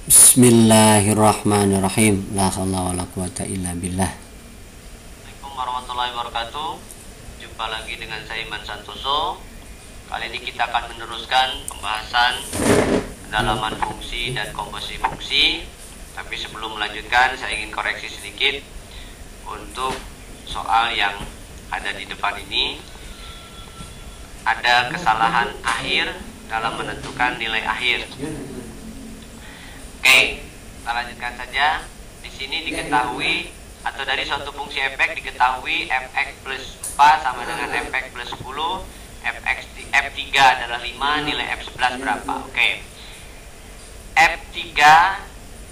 Bismillahirrahmanirrahim. La haula wala quwata illa billah. Assalamualaikum warahmatullahi wabarakatuh. Jumpa lagi dengan saya Iman Santoso. Kali ini kita akan meneruskan pembahasan pendalaman fungsi dan komposisi fungsi. Tapi sebelum melanjutkan, saya ingin koreksi sedikit untuk soal yang ada di depan ini. Ada kesalahan akhir dalam menentukan nilai akhir. Oke, kita lanjutkan saja. Di sini diketahui atau dari suatu fungsi fx diketahui fx plus 4 sama dengan fx plus 10, f3 adalah 5, nilai f11 berapa? Oke. F3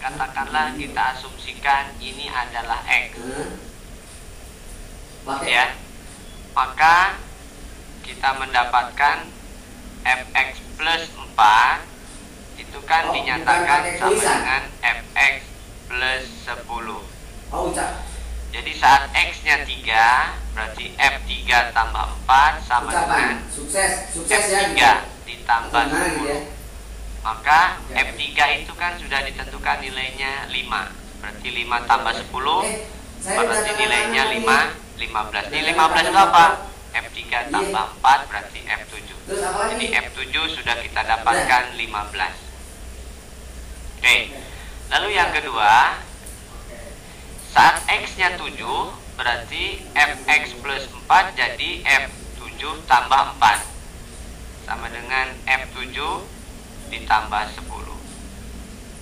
katakanlah kita asumsikan ini adalah x. Ya. Maka kita mendapatkan fx plus 4 itu kan dinyatakan sama dengan fx plus 10. Jadi saat x-nya 3, berarti f3 tambah 4 sama dengan f3 ditambah 10. Maka f3 itu kan sudah ditentukan nilainya 5. Berarti 5 tambah 10 berarti nilainya 15. Ini 15 itu apa? F3 tambah 4 berarti F7. Jadi F7 sudah kita dapatkan 15. Oke. Lalu yang kedua, saat X-nya 7 berarti Fx plus 4 jadi F7 tambah 4 sama dengan F7 ditambah 10.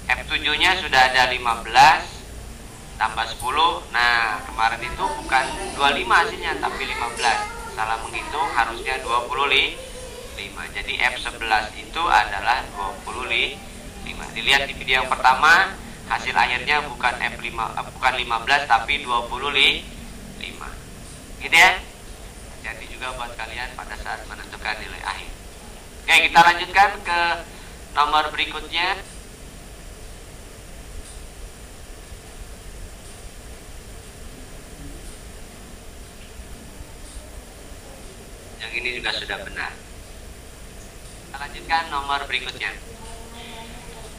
F7 nya sudah ada 15 tambah 10. Nah, kemarin itu bukan 25 hasilnya tapi 15. Salah menghitung, harusnya 25. Jadi F11 itu adalah 25. Dilihat di video yang pertama, hasil akhirnya bukan bukan 15 tapi 25. Gitu ya. Jadi juga buat kalian pada saat menentukan nilai akhir. Oke, kita lanjutkan ke nomor berikutnya. Yang ini juga sudah benar. Kita lanjutkan nomor berikutnya.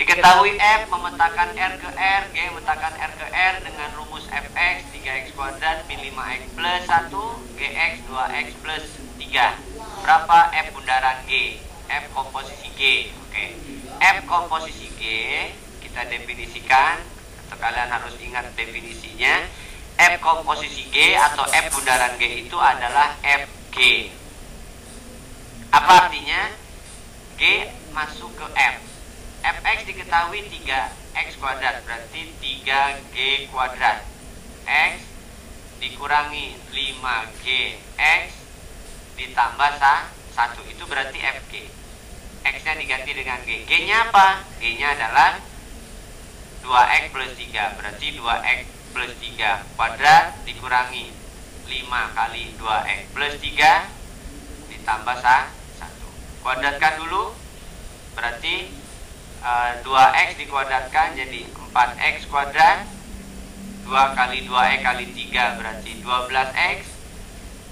Diketahui F memetakan R ke R, G memetakan R ke R dengan rumus Fx 3x kuadrat min 5x plus 1, Gx 2x plus 3. Berapa F bundaran G? F komposisi G. Oke. F komposisi G kita definisikan, atau kalian harus ingat definisinya. F komposisi G atau F bundaran G itu adalah Fg. Apa artinya? G masuk ke F. Fx diketahui 3x kuadrat berarti 3g kuadrat. X dikurangi 5gx ditambah 1 itu berarti Fg. X nya diganti dengan G. G nya apa? G nya adalah 2x plus 3 berarti 2x plus 3 kuadrat dikurangi 5 kali 2x plus 3 ditambah 1. Kuadratkan dulu, berarti 2x dikuadratkan jadi 4x kuadrat. 2 kali 2x kali 3 berarti 12x.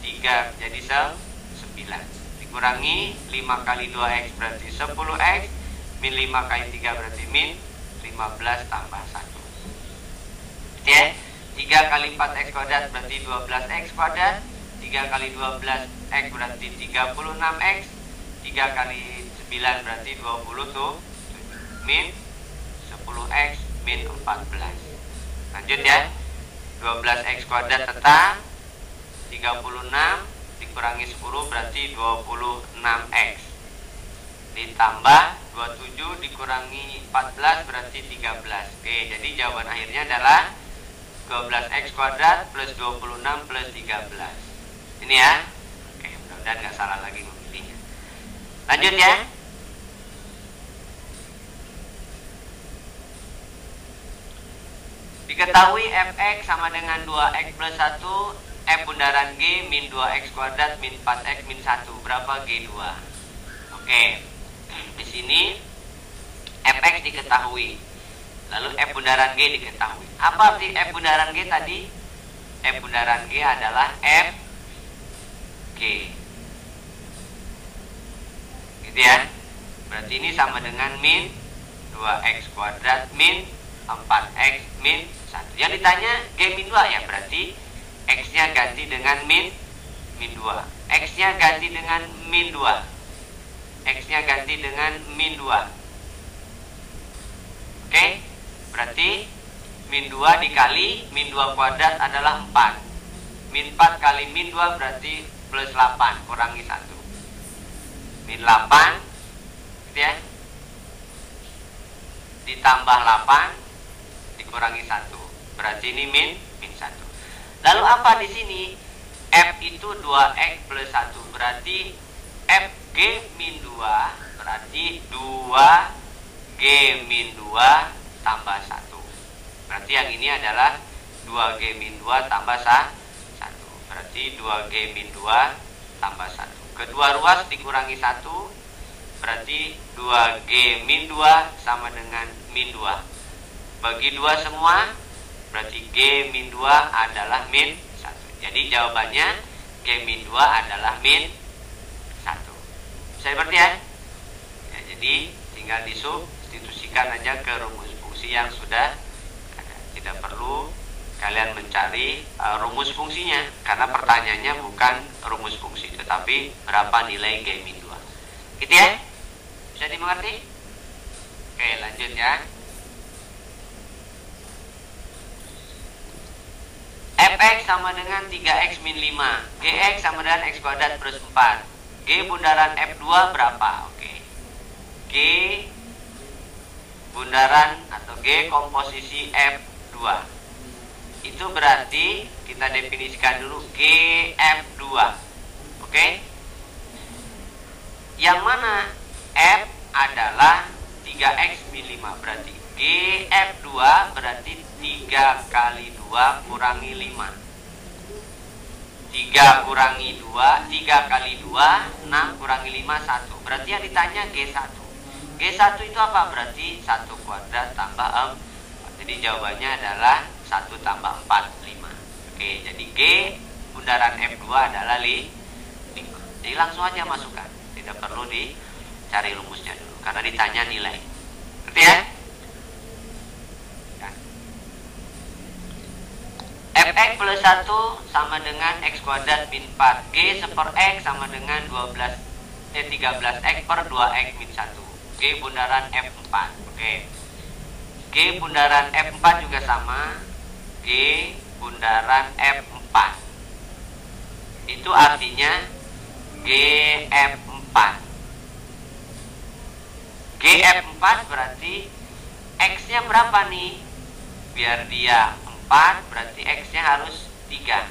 3 jadi 9. Dikurangi 5 kali 2x berarti 10x. Min 5 kali 3 berarti min 15 tambah 1. Ya, 3 kali 4x kuadrat berarti 12x kuadrat. 3 kali 12x berarti 36x. 3 kali 9 berarti 20 tuh, min 10x min 14. Lanjut ya. 12x kuadrat tetap 36 dikurangi 10 berarti 26x. Ditambah 27 dikurangi 14 berarti 13. Oke, jadi jawaban akhirnya adalah 12x kuadrat plus 26 plus 13. Ini ya. Oke, mudah-mudahan gak salah lagi memilihnya. Lanjut ya. Diketahui Fx sama dengan 2x plus 1, F bundaran G min 2x kuadrat min 4x min 1. Berapa G2? Oke. Di sini Fx diketahui. Lalu F bundaran G diketahui. Apa arti F bundaran G tadi? F bundaran G adalah F G. Gitu ya. Berarti ini sama dengan min 2x kuadrat min 4x min 1. Yang ditanya G min 2 ya, berarti X-nya ganti dengan min 2. X-nya ganti dengan min 2. X-nya ganti dengan min 2. Oke, berarti min 2 dikali min 2 kuadrat adalah 4. Min 4 kali min 2 berarti plus 8, kurangi 1. Min 8 gitu ya, ditambah 8 dikurangi 1, berarti ini min 1. Lalu apa di sini? F itu 2x plus 1, berarti F G min 2 berarti 2G min 2 tambah 1. Berarti yang ini adalah 2G min 2 tambah 1. Berarti 2G min 2 tambah 1. Kedua ruas dikurangi 1, berarti 2G min 2 sama dengan min 2. Bagi 2 semua, berarti G min 2 adalah min 1. Jadi jawabannya G min 2 adalah min 1. Bisa dimengerti ya? Ya, jadi tinggal disubstitusikan aja ke rumus fungsi yang sudah ada. Tidak perlu kalian mencari rumus fungsinya, karena pertanyaannya bukan rumus fungsi, tetapi berapa nilai G min 2. Gitu ya? Bisa dimengerti? Oke, lanjut ya. Fx sama dengan 3x min 5. Gx sama dengan x kuadrat plus 4. G bundaran F2 berapa? Oke. G bundaran atau G komposisi F2. Itu berarti kita definisikan dulu GF2. Oke. Yang mana F adalah 3x min 5. Berarti GF2 berarti 3 kali 2 kurangi 5. 3 kurangi 2, 3 kali 2, 6 kurangi 5, 1. Berarti yang ditanya G1. G1 itu apa? Berarti 1 kuadrat tambah 4. Jadi jawabannya adalah 1 tambah 4, 5. Oke, jadi G bundaran F2 adalah 5. Jadi langsung aja masukkan. Tidak perlu dicari rumusnya dulu, karena ditanya nilai. Ngerti ya? Fx plus 1 sama dengan x kuadrat min 4. G seper x sama dengan 13x per 2x min 1. G bundaran F4. Oke. G bundaran F4 juga sama. G bundaran F4. Itu artinya GF4. GF4 berarti X-nya berapa nih? Biar dia 4, berarti X-nya harus 3.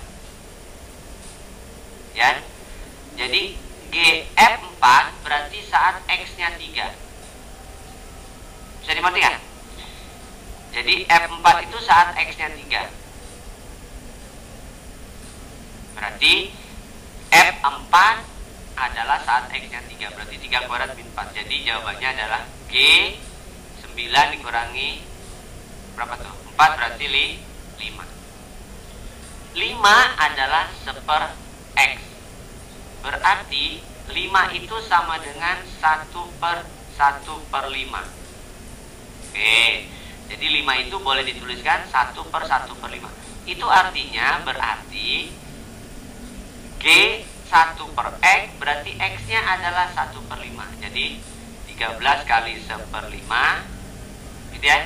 Ya. Jadi GF4 berarti saat X-nya 3. Bisa dimengerti kan? Jadi F4 itu saat X-nya 3. Berarti F4 adalah saat X-nya 3. Berarti 3 kuadrat min 4. Jadi jawabannya adalah G 9 dikurangi berapa tuh? 4 berarti 5. 5 adalah seper X. Berarti 5 itu sama dengan 1/1/5. Oke. Jadi 5 itu boleh dituliskan 1/1/5. Itu artinya berarti G 1/X berarti X-nya adalah 1/5. Jadi 13 kali 1/5 gitu ya,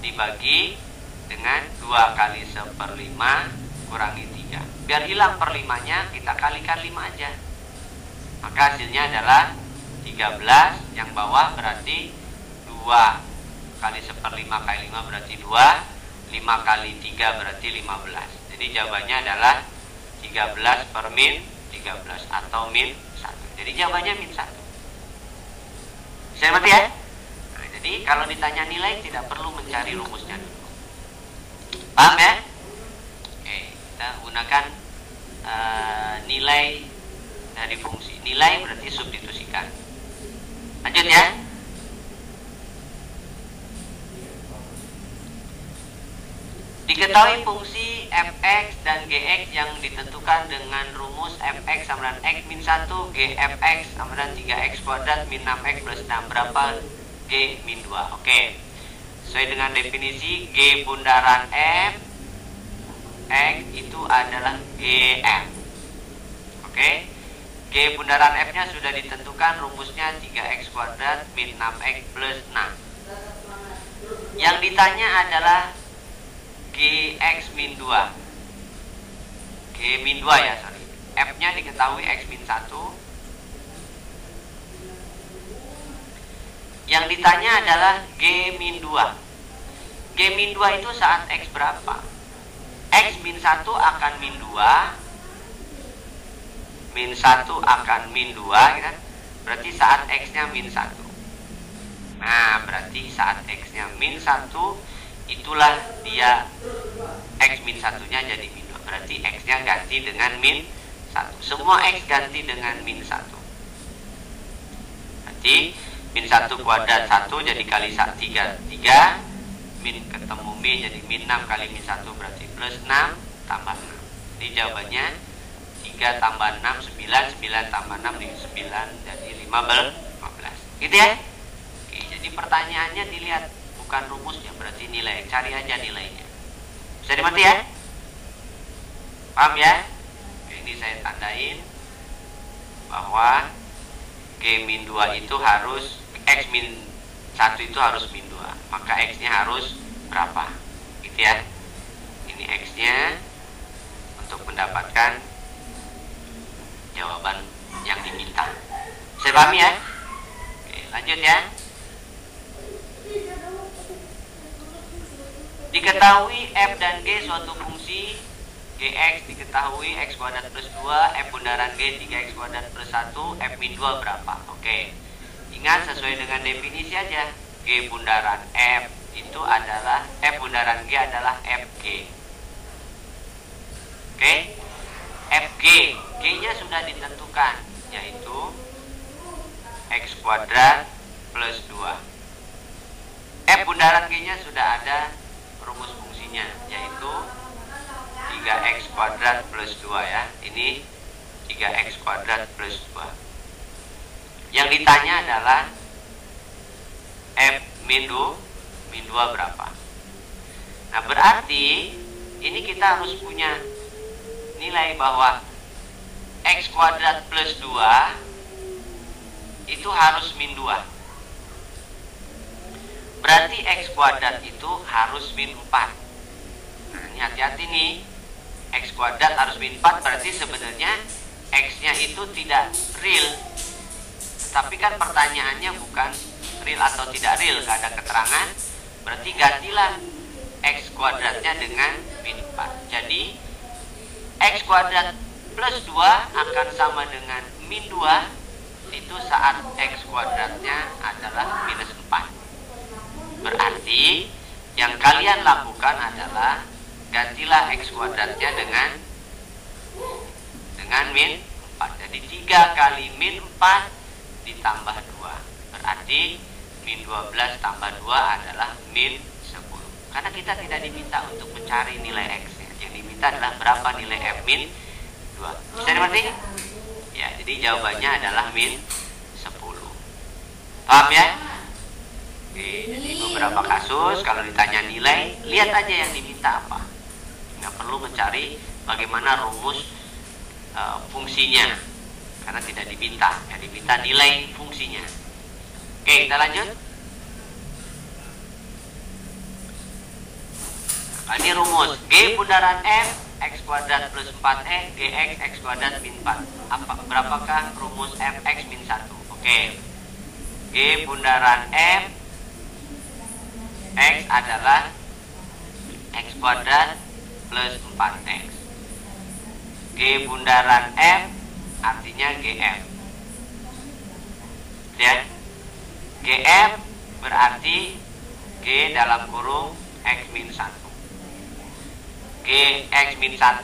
dibagi dengan 2 kali 1/5 kurangi 3. Biar hilang per 5-nya, kita kalikan 5 aja. Maka hasilnya adalah 13. Yang bawah berarti 2 kali 1/5 kali 5 berarti 2. 5 kali 3 berarti 15. Jadi jawabannya adalah 13 per min 13 atau min 1. Jadi jawabannya min 1. Saya ngerti ya? Nah, jadi kalau ditanya nilai tidak perlu mencari rumusnya dulu. Paham ya? Oke, kita gunakan nilai dari fungsi. Nilai berarti substitusikan. Lanjut ya. Diketahui fungsi fx dan gx yang ditentukan dengan rumus fx sama dengan x min 1, gfx sama dengan 3x kuadrat min 6x plus 6. Berapa G min 2. Oke. Sesuai dengan definisi, G bundaran F X itu adalah GF. Oke. G bundaran F-nya sudah ditentukan, rumusnya 3x kuadrat min 6x plus 6. Yang ditanya adalah Gx min 2. G min 2 ya, sorry. F-nya diketahui x min 1. Yang ditanya adalah G min 2. G min 2 itu saat x berapa? X min 1 akan min 2. Min 1 akan min 2, kan? Berarti saat x-nya min 1. Nah, berarti saat x-nya min 1, itulah dia x min 1-nya jadi min 2. Berarti x-nya ganti dengan min 1. Semua x ganti dengan min 1. Berarti min 1 kuadrat 1 jadi kali 3. 3 min ketemu min jadi min 6 kali min 1 berarti plus 6 tambah 6. Jadi jawabannya 3 tambah 6 9, 9 tambah 6 9 jadi 15. Gitu ya? Oke, jadi pertanyaannya dilihat bukan rumusnya, berarti nilai. Cari aja nilainya. Bisa dimengerti ya? Paham ya? Oke, ini saya tandain bahwa G min 2 itu harus X min 1 itu harus min 2. Maka X-nya harus berapa? Gitu ya. Ini X-nya untuk mendapatkan jawaban yang diminta. Saya pahami ya? Oke, lanjut ya. Diketahui f dan g suatu fungsi gx diketahui x kuadrat plus 2, f bundaran g 3x kuadrat plus 1, f min 2 berapa? Oke. Ingat sesuai dengan definisi aja. G bundaran f itu adalah f bundaran g adalah fg. Oke. Fg, g-nya sudah ditentukan, yaitu x kuadrat plus 2. F bundaran g-nya sudah ada rumus fungsinya, yaitu 3x kuadrat plus 2 ya. Ini 3x kuadrat plus 2. Yang ditanya adalah f min 2 berapa? Nah, berarti ini kita harus punya nilai bahwa x kuadrat plus 2 itu harus min 2. Berarti x kuadrat itu harus min 4. Nah, ini hati-hati nih. X kuadrat harus min 4 berarti sebenarnya x-nya itu tidak real. Tapi kan pertanyaannya bukan real atau tidak real, gak ada keterangan. Berarti gantilah x kuadratnya dengan min 4. Jadi x kuadrat plus 2 akan sama dengan min 2 itu saat x kuadratnya adalah minus 4. Berarti yang kalian lakukan adalah gantilah x kuadratnya dengan min 4. Jadi 3 kali min 4 ditambah 2. Berarti min 12 tambah 2 adalah min 10. Karena kita tidak diminta untuk mencari nilai x-nya. Yang diminta adalah berapa nilai f min 2. Bisa dimengerti? Ya, jadi jawabannya adalah min 10. Paham ya? Oke, jadi beberapa kasus kalau ditanya nilai, lihat aja yang diminta apa. Nggak perlu mencari bagaimana rumus fungsinya, karena tidak diminta. Yang diminta nilai fungsinya. Oke, kita lanjut. Nah, ini rumus G bundaran F x kuadrat plus 4e gx x kuadrat min 4. Berapakah rumus f x min 1? Oke. G bundaran F x adalah x kuadrat plus 4x. G bundaran F artinya GF. Ya. GF berarti G dalam kurung x min 1. G x min 1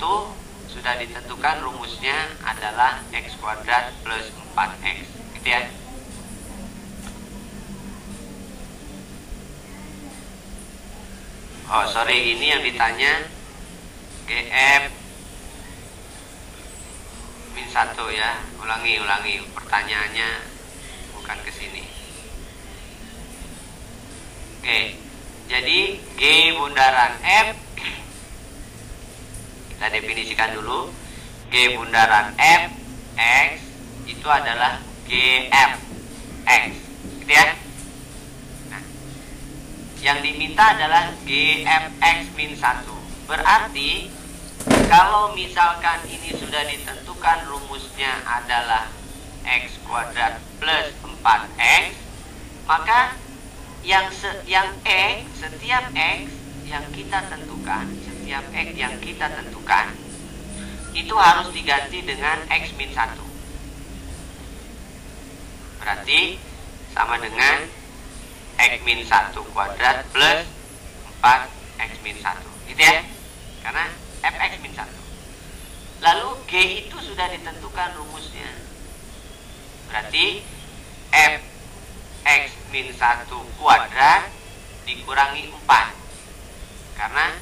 sudah ditentukan, rumusnya adalah x kuadrat plus 4x. Gitu ya. Oh sorry, ini yang ditanya GF min 1 ya. Ulangi pertanyaannya bukan ke sini. Oke, jadi G bundaran F, kita definisikan dulu. G bundaran F X itu adalah GF X, gitu ya. Nah, yang diminta adalah GFX min 1. Berarti kalau misalkan ini sudah ditentukan rumusnya adalah X kuadrat plus 4X, maka setiap X yang kita tentukan, itu harus diganti dengan X min 1. Berarti sama dengan X min 1 kuadrat plus 4X min 1, gitu ya. Karena Fx min 1. Lalu G itu sudah ditentukan rumusnya. Berarti Fx min 1 kuadrat dikurangi 4. Karena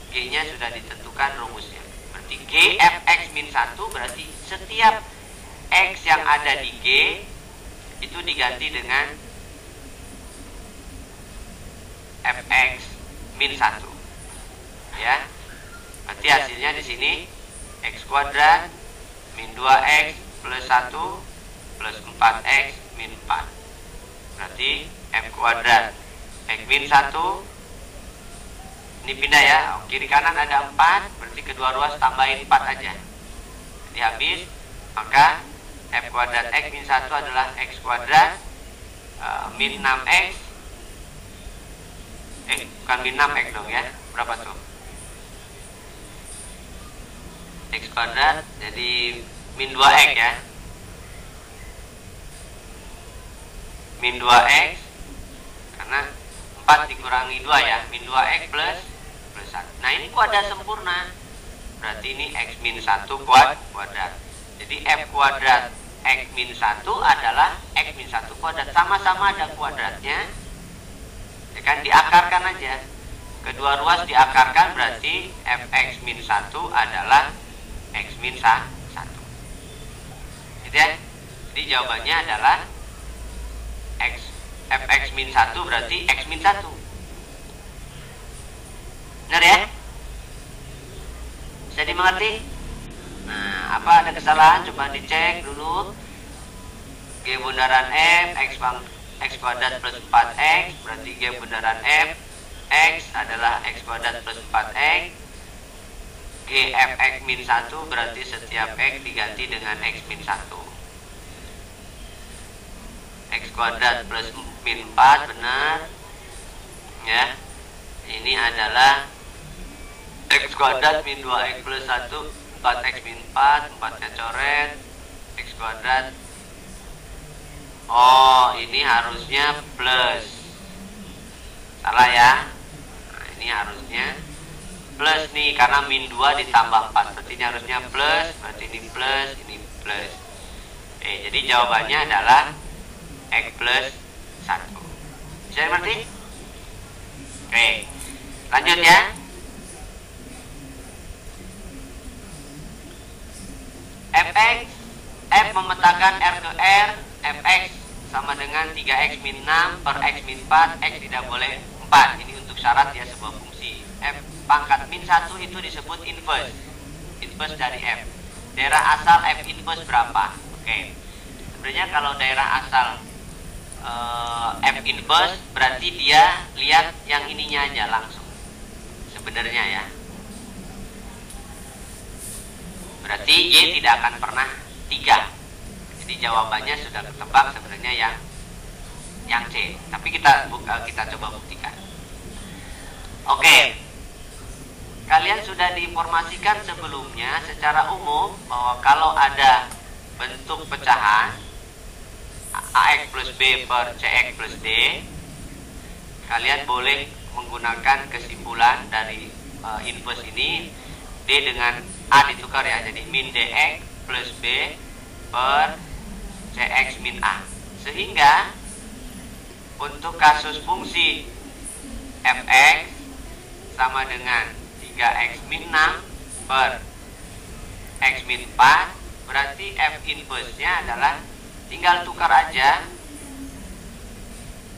G-nya sudah ditentukan rumusnya. Berarti GFX min 1 berarti setiap X yang ada di G itu diganti dengan Fx min 1. Ya. Berarti hasilnya di sini X kuadrat min 2X plus 1 plus 4X min 4. Berarti F kuadrat X min 1, ini pindah ya, kiri kanan ada 4, berarti kedua ruas tambahin 4 aja, jadi habis. Maka F kuadrat X min 1 adalah X kuadrat min 6X, bukan min 6X dong ya, berapa tuh? X kuadrat jadi min 2X ya, min 2X, karena 4 dikurangi 2 ya, min 2X plus 1. Nah ini kuadrat sempurna, berarti ini X min 1 kuadrat. Jadi F kuadrat X min 1 adalah X min 1 kuadrat, sama-sama ada kuadratnya, ya kan, diakarkan aja. Kedua ruas diakarkan, berarti Fx min 1 adalah X min 1, gitu ya. Jadi jawabannya adalah Fx min 1 berarti X min 1. Benar ya? Bisa dimengerti? Nah, apa ada kesalahan? Coba dicek dulu. G bundaran F X kuadrat plus 4X, berarti G bundaran F X adalah X kuadrat plus 4X. GFX min 1 berarti setiap X diganti dengan X min 1. X kuadrat plus min 4, benar ya. Ini adalah X kuadrat min 2X plus 1, 4X min 4, 4-nya coret, X kuadrat. Oh, ini harusnya plus, salah ya. Nah, ini harusnya plus nih, karena min 2 ditambah 4, berarti ini harusnya plus, berarti ini plus, ini plus. Jadi jawabannya adalah X plus 1. Bisa dimengerti? Oke, lanjut ya. Fx, F memetakan R ke R, Fx sama dengan 3X min 6 per X min 4, X tidak boleh 4. Ini untuk syarat ya sebuah fungsi. F pangkat min 1 itu disebut inverse, inverse dari F. Daerah asal F inverse berapa? Oke. Sebenarnya kalau daerah asal F inverse berarti dia lihat yang ininya aja langsung sebenarnya ya. Berarti Y tidak akan pernah 3. Jadi jawabannya sudah ketebak sebenarnya yang C. Tapi kita coba buktikan. Oke. Kalian sudah diinformasikan sebelumnya secara umum bahwa kalau ada bentuk pecahan AX plus B per CX plus D, kalian boleh menggunakan kesimpulan dari inverse ini, D dengan A ditukar ya, jadi min DX plus B per CX min A. Sehingga untuk kasus fungsi Fx sama dengan 3X min 6 per X min 4, berarti F inverse-nya adalah tinggal tukar aja,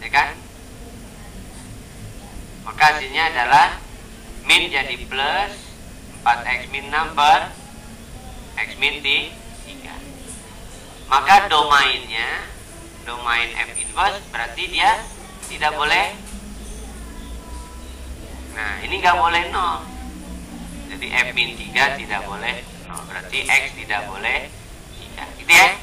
ya kan? Maka hasilnya adalah min jadi plus 4x min 6 per x min 3. Maka domainnya, domain F inverse berarti dia tidak boleh. Nah, ini nggak boleh 0. Jadi F min 3 tidak boleh 0. Berarti X tidak boleh 3. Gitu ya?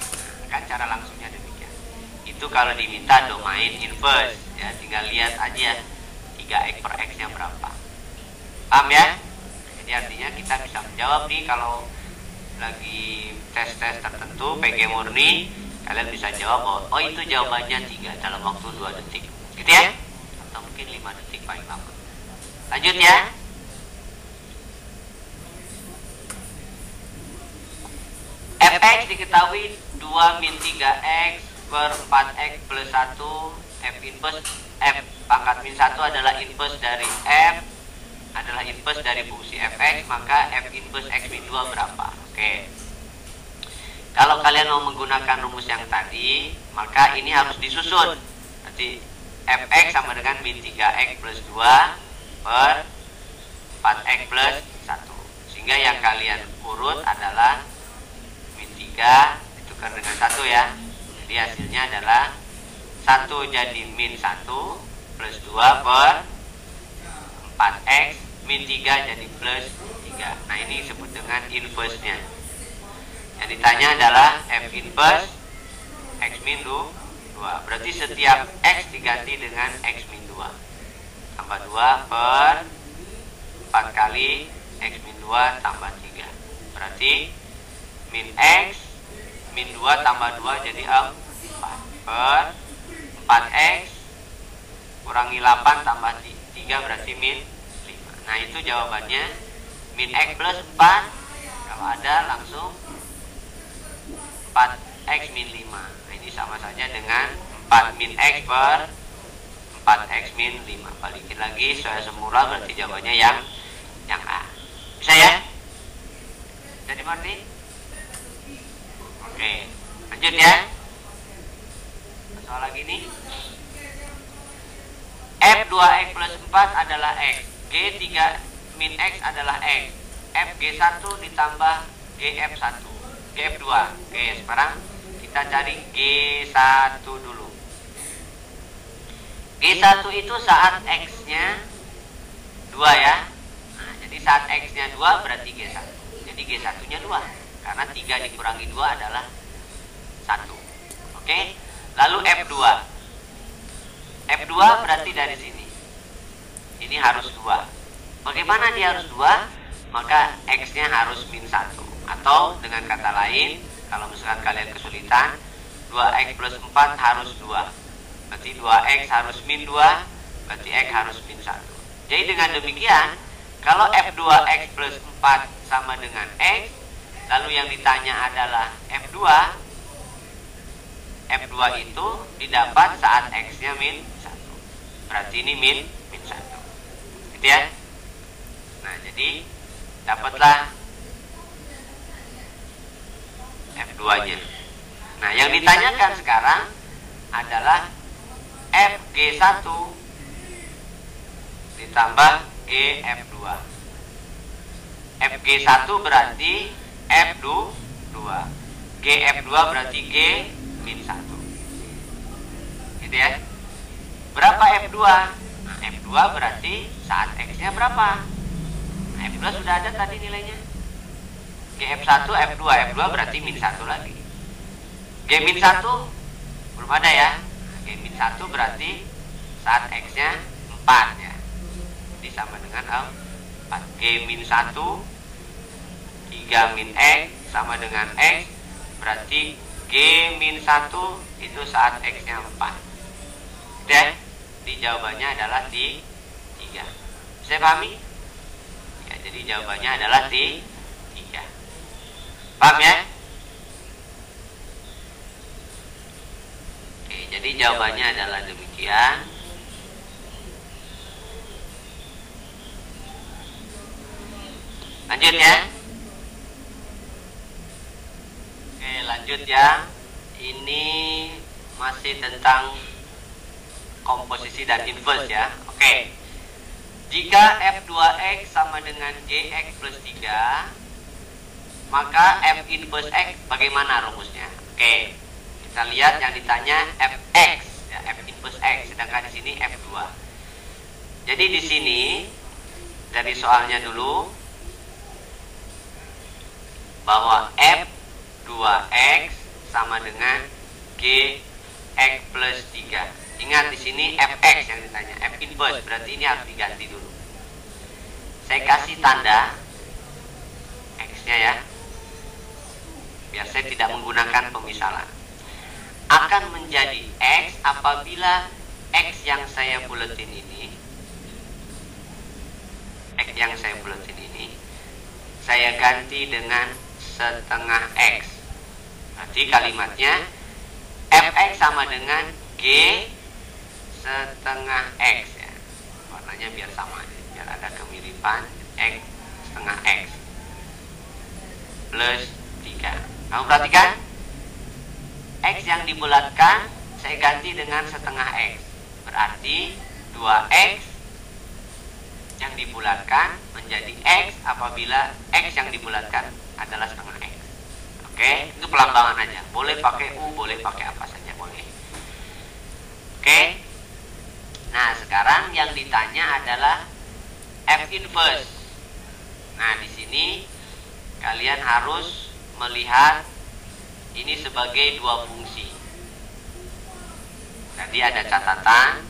Kan cara langsungnya demikian. Itu kalau diminta domain inverse. Ya, tinggal lihat aja 3x per X nya berapa. Paham ya? Jadi artinya kita bisa menjawab nih kalau lagi tes-tes tertentu PG murni, kalian bisa jawab oh itu jawabannya 3 dalam waktu 2 detik. Gitu ya? Atau mungkin 5 detik paling lama. Lanjut ya. Fx diketahui 2 min 3x per 4x plus 1. F inverse F pangkat min 1 adalah inverse dari F, adalah inverse dari fungsi fx, maka f inverse x min 2 berapa? Oke. Kalau kalian mau menggunakan rumus yang tadi, maka ini harus disusun. Nanti fx sama dengan min 3x plus 2 per 4x plus 1. Sehingga yang kalian urut adalah min 3 ditukar dengan 1 ya. Jadi hasilnya adalah 1 jadi min 1 plus 2 per 4x min 3 jadi plus 3. Nah, ini disebut dengan inverse-nya. Yang ditanya adalah f inverse x min 2. Berarti setiap x diganti dengan x min 2. Tambah 2 per 4 kali x min 2 tambah 3. Berarti min x min 2 tambah 2 jadi 4 per 4x kurangi 8 tambah 3 berarti min 5. Nah, itu jawabannya min x plus 4. Kalau ada langsung 4x min 5. Nah, ini sama saja dengan 4 min x per 4x min 5. Balikin lagi sesuai semula, berarti jawabannya yang A. Bisa ya? Bisa dimengerti? Oke, lanjut ya. Soal lagi nih. F2x plus 4 adalah x. G3 min x adalah x. Fg1 ditambah Gf1. Gf2. Oke, sekarang kita cari G1 dulu. G1 itu saat x-nya 2 ya. Nah, jadi saat x-nya 2 berarti G1. Jadi G1-nya 2. Karena 3 dikurangi 2 adalah 1. Oke. Lalu F2. F2 berarti dari sini. Ini harus 2. Bagaimana dia harus 2? Maka X-nya harus min 1. Atau dengan kata lain, kalau misalkan kalian kesulitan, 2X plus 4 harus 2. Berarti 2X harus min 2, berarti X harus min 1. Jadi dengan demikian, kalau F2X plus 4 sama dengan X, lalu yang ditanya adalah F2, F2 itu didapat saat X-nya min 1. Berarti ini min 1. Gitu ya. Nah, jadi dapatlah F2-nya. Nah, yang ditanyakan sekarang adalah Fg1 ditambah Gf2. Fg1 berarti F2. Gf2 berarti G min 1. Gitu ya. Berapa F2? Nah, F2 berarti saat X-nya berapa? Nah, F2 sudah ada tadi nilainya. Gf1 F2. F2 berarti min 1 lagi. G min 1 belum ada ya. G min 1 berarti saat X-nya 4 ya. Jadi sama dengan 4. G min 1 3 min X sama dengan X. Berarti G min 1 itu saat X-nya 4. Dan di jawabannya adalah di 3. Saya pahami? Ya, jadi jawabannya adalah di 3. Paham ya? Oke, jadi jawabannya adalah demikian. Lanjut ya. Oke, lanjut ya. Ini masih tentang komposisi dan inverse ya. Oke. Jika F2X sama dengan GX plus 3, maka F inverse X bagaimana rumusnya? Oke, kita lihat yang ditanya Fx, ya, F inverse X, sedangkan di sini F2. Jadi di sini dari soalnya dulu bahwa F2X sama dengan GX plus 3. Ingat di sini Fx yang ditanya, F inverse, berarti ini harus diganti dulu. Saya kasih tanda X-nya ya, biar saya tidak menggunakan pemisalan. Akan menjadi X apabila X yang saya buletin ini, saya ganti dengan setengah X. Berarti kalimatnya Fx sama dengan G setengah X ya. Warnanya biar sama, biar ada kemiripan. X setengah X plus 3. Kamu perhatikan, X yang dibulatkan saya ganti dengan setengah X. Berarti 2X yang dibulatkan menjadi X apabila X yang dibulatkan adalah setengah X. Oke, itu pelambangan aja. Boleh pakai U, boleh pakai apa saja, boleh. Oke. Nah, sekarang yang ditanya adalah F inverse. Nah, di sini kalian harus melihat ini sebagai dua fungsi. Jadi ada catatan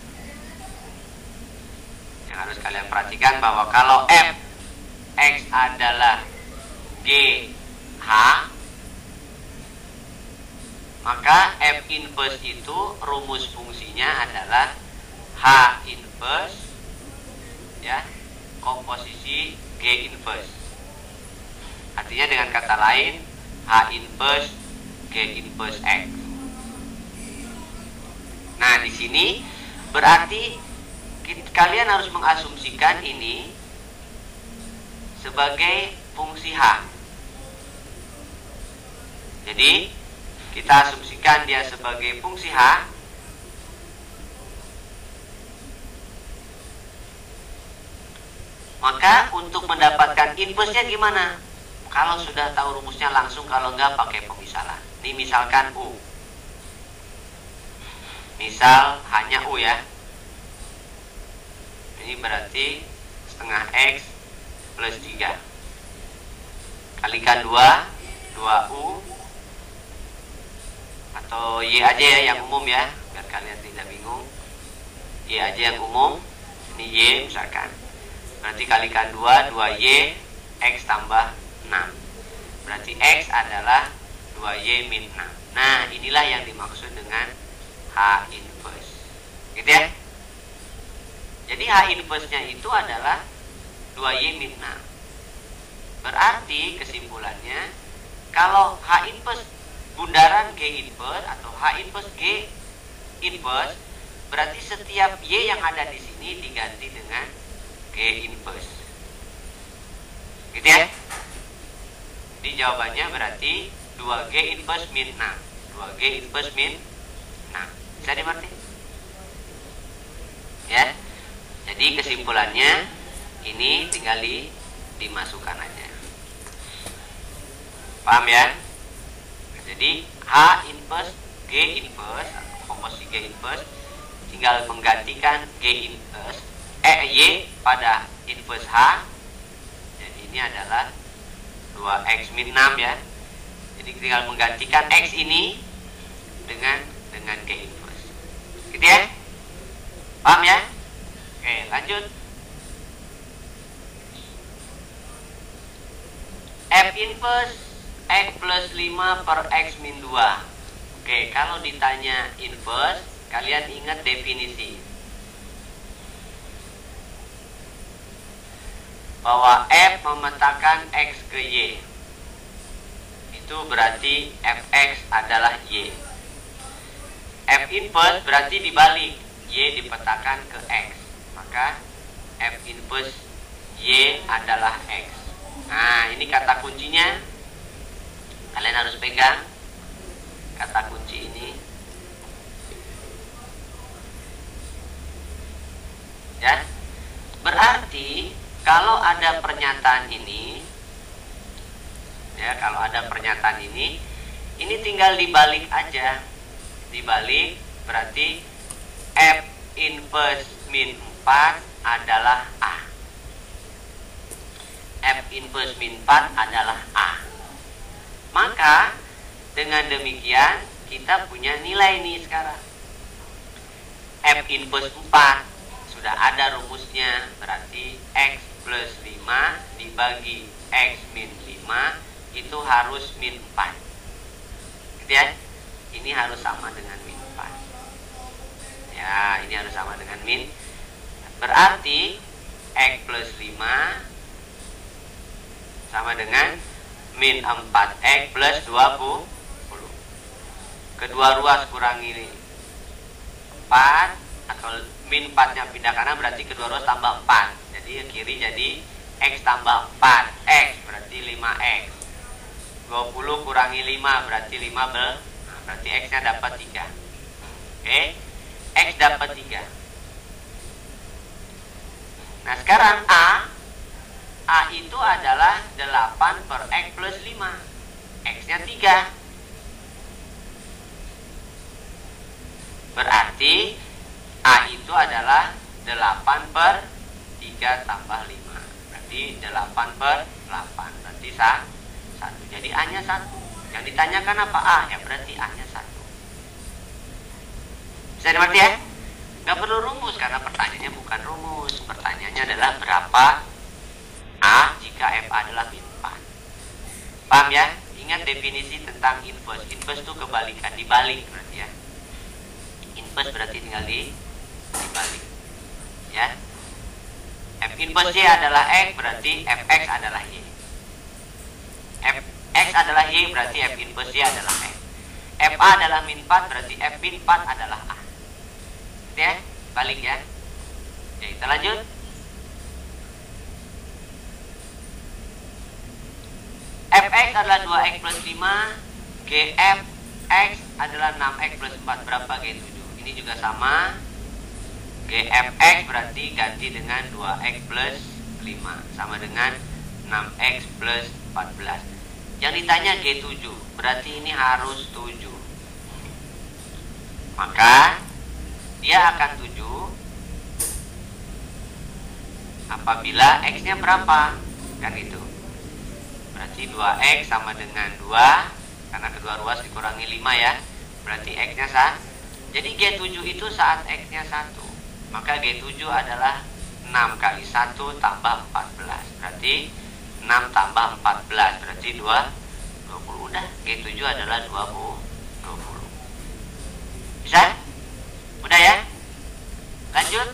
yang harus kalian perhatikan, bahwa kalau Fx adalah GH, maka F inverse itu rumus fungsinya adalah H inverse ya, komposisi G inverse. Artinya dengan kata lain H inverse G inverse X. Nah, di sini berarti kalian harus mengasumsikan ini sebagai fungsi H. Jadi kita asumsikan dia sebagai fungsi H. Maka untuk mendapatkan inverse-nya gimana? Kalau sudah tahu rumusnya langsung, kalau enggak pakai pemisalan. Ini misalkan U. Misal hanya U ya. Ini berarti setengah X plus 3. Kalikan 2, 2U. Atau Y aja ya yang umum ya, biar kalian tidak bingung. Y aja yang umum. Ini Y misalkan. Berarti kalikan 2, 2Y, X tambah 6. Berarti X adalah 2Y min 6. Nah, inilah yang dimaksud dengan H inverse. Gitu ya. Jadi H inverse-nya itu adalah 2Y min 6. Berarti kesimpulannya, kalau H inverse bundaran G inverse atau H inverse G inverse, berarti setiap Y yang ada di sini diganti dengan G inverse. Gitu ya. Di jawabannya berarti 2G inverse min 6. 2G inverse min 6. Bisa dimengerti? Ya. Jadi kesimpulannya ini tinggal dimasukkan aja. Paham ya? Jadi H inverse G inverse, komposisi G inverse, tinggal menggantikan G inverse Y pada inverse H. Jadi ini adalah 2X min 6 ya. Jadi tinggal menggantikan X ini dengan G inverse. Gitu ya? Paham ya? Oke, lanjut. F inverse X plus 5 per X min 2. Oke, kalau ditanya inverse, kalian ingat definisi. Bahwa F memetakan X ke Y. Itu berarti Fx adalah Y. F inverse berarti dibalik, Y dipetakan ke X. Maka F inverse Y adalah X. Nah, ini kata kuncinya. Kalian harus pegang kata kunci ini. Ya. Berarti kalau ada pernyataan ini, ya, kalau ada pernyataan ini tinggal dibalik aja. Dibalik berarti F inverse min 4 adalah A. F inverse min 4 adalah A. Maka dengan demikian kita punya nilai nih sekarang. F inverse 4 sudah ada rumusnya, berarti X plus 5 dibagi X min 5 itu harus min 4 gitu ya. Ini harus sama dengan min 4 ya, ini harus sama dengan min. Berarti X plus 5 sama dengan min 4X plus 20. Kedua ruas kurangi 4, atau min 4 nya pindah kanan berarti kedua ruas tambah 4. Jadi kiri jadi X tambah 4, X berarti 5X. 20 kurangi 5 berarti 15, berarti X nya dapat 3. Oke, X dapat 3. Nah sekarang A itu adalah 8 per X plus 5, X nya 3. Berarti A itu adalah 8 per 3 tambah 5. Berarti 8 per 8. Berarti 1. Jadi A nya 1. Yang ditanyakan apa? A. Ya berarti A nya 1. Bisa dimengerti ya? Gak perlu rumus karena pertanyaannya bukan rumus. Pertanyaannya adalah berapa A jika FA adalah min 4. Paham ya? Ingat definisi tentang inverse. Inverse itu kebalikan. Dibalik berarti ya. Inverse berarti tinggal dibalik ya. F inverse Y adalah X, berarti Fx adalah Y. Fx adalah Y, berarti F inverse Y adalah X. Fa adalah min 4, berarti F min 4 adalah A. Gitu ya, balik ya. Oke, kita lanjut. Fx adalah 2x plus 5, Gfx adalah 6x plus 4, berapa G7? Ini juga sama. Gfx berarti ganti dengan 2x plus 5 sama dengan 6x plus 14. Yang ditanya G7, berarti ini harus 7. Maka dia akan 7 apabila X nya berapa, kan itu. Berarti 2x sama dengan 2, karena kedua ruas dikurangi 5 ya. Berarti X nya 1. Jadi G7 itu saat X nya 1. Maka G7 adalah 6 kali 1 tambah 14. Berarti 6 tambah 14 berarti 20. Udah, G7 adalah 20. Bisa? Udah ya? Lanjut.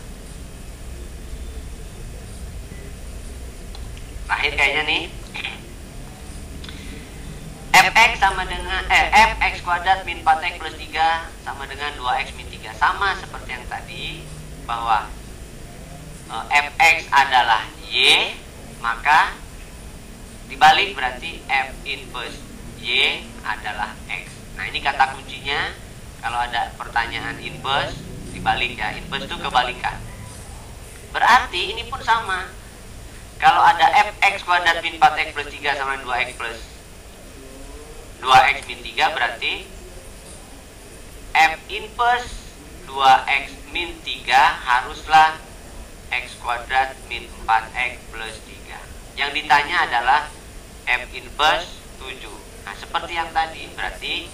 Terakhir kayaknya nih. Fx sama dengan Fx kuadrat min 4x plus 3 sama dengan 2x min 3. Sama seperti yang tadi, bahwa Fx adalah Y, maka dibalik berarti F inverse Y adalah X. Nah ini kata kuncinya. Kalau ada pertanyaan inverse, dibalik ya. Inverse itu kebalikan. Berarti ini pun sama. Kalau ada Fx kuadrat min 4x plus 3 sama dengan 2x plus 2x min 3, berarti F inverse 2x min 3 haruslah x kuadrat min 4x plus 3. Yang ditanya adalah F inverse 7. Nah seperti yang tadi, berarti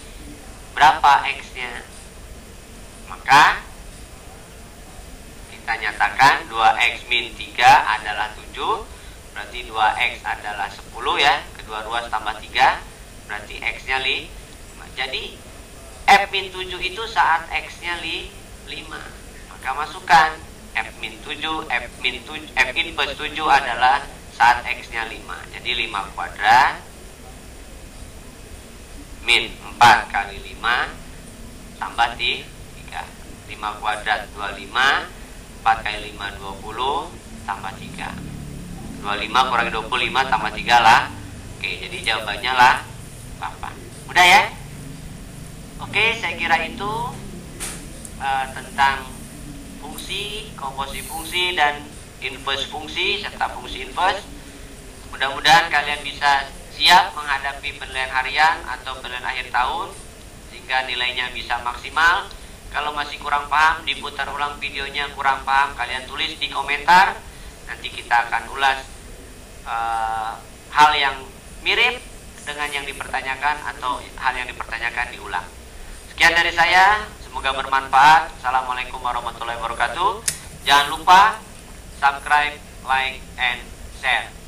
berapa x nya? Maka kita nyatakan 2x min 3 adalah 7. Berarti 2x adalah 10 ya. Kedua ruas tambah 3, berarti x nya 5. Jadi F min 7 itu saat x nya 5. Maka masukkan F min 7, F inverse 7 adalah saat x nya 5. Jadi 5 kuadrat min 4 kali 5 tambah 3. 5 kuadrat 25, 4 kali 5 20 tambah 3. 25 kurangi 25 tambah 3 lah. Oke, jadi jawabannya lah 8. Udah ya? Oke, saya kira itu tentang fungsi, komposisi fungsi, dan inverse fungsi serta fungsi inverse. Mudah-mudahan kalian bisa siap menghadapi penilaian harian atau penilaian akhir tahun sehingga nilainya bisa maksimal. Kalau masih kurang paham, diputar ulang videonya, kurang paham, kalian tulis di komentar. Nanti kita akan ulas hal yang mirip dengan yang dipertanyakan atau hal yang dipertanyakan diulang. Sekian dari saya, semoga bermanfaat. Assalamualaikum warahmatullahi wabarakatuh. Jangan lupa subscribe, like, and share.